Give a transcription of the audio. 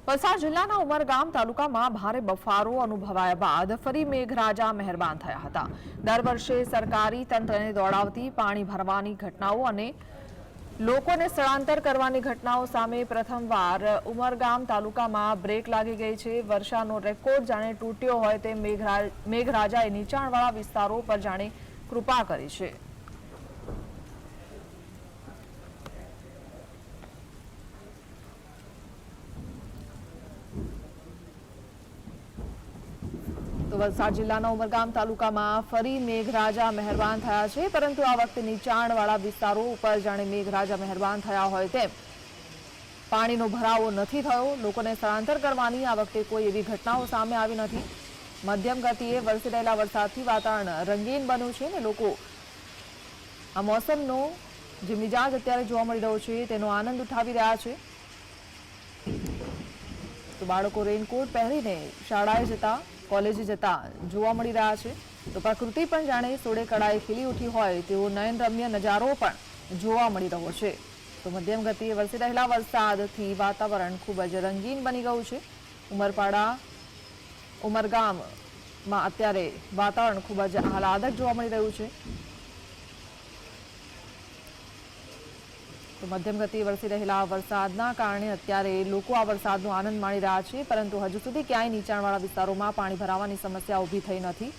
વલસાડ જિલ્લાના ઉમરગામ તાલુકામાં ભારે બફારો અનુભવાયા બાદ ફરી મેઘરાજા મહેરબાન થયા હતા। દર વર્ષે સરકારી તંત્રને દોડાવતી પાણી ભરવાની ઘટનાઓ અને લોકોને સ્થળાંતર કરવાની ઘટનાઓ સામે પ્રથમવાર ઉમરગામ તાલુકામાં બ્રેક લાગી ગઈ છે। વર્ષાનો રેકોર્ડ જાણે તૂટ્યો હોય તેમ મેઘરાજાએ નીચાણવાળા વિસ્તારો પર જાણે કૃપા કરી છે। તો વલસાડ જિલ્લાના ઉમરગામ તાલુકામાં ફરી મેઘરાજા મહેરબાન થયા છે, પરંતુ આ વખતે નીચાણવાળા વિસ્તારો ઉપર જાણે મેઘરાજા મહેરબાન થયા હોય તેમ પાણીનો ભરાવો નથી થયો। લોકોને સ્થળાંતર કરવાની આ વખતે કોઈ એવી ઘટનાઓ સામે આવી નથી। મધ્યમ ગતિએ વરસી રહેલા વરસાદથી વાતાવરણ રંગીન બન્યું છે અને લોકો આ મોસમનો જે મિજાજ અત્યારે જોવા મળી રહ્યો છે તેનો આનંદ ઉઠાવી રહ્યા છે। તો બાળકો રેનકોટ પહેરીને શાળાએ જતા કોલેજે જતા જોવા મળી રહ્યા છે। તો પ્રકૃતિ પણ જાણે સોળે કળાએ ખીલી ઉઠી હોય તેવો નયનરમ્ય નજારો પણ જોવા મળી રહ્યો છે। તો મધ્યમ ગતિએ વરસી રહેલા વરસાદથી વાતાવરણ ખૂબ જ રંગીન બની ગયું છે। ઉમરગામમાં અત્યારે વાતાવરણ ખૂબ જ આહલાદક જોવા મળી રહ્યું છે। તો મધ્યમ ગતિએ વરસી રહેલા વરસાદના કારણે અત્યારે લોકો આ વરસાદનો આનંદ માણી રહ્યા છે, પરંતુ હજુ સુધી ક્યાંય નીચાણવાળા વિસ્તારોમાં પાણી ભરાવાની સમસ્યા ઊભી થઈ નથી।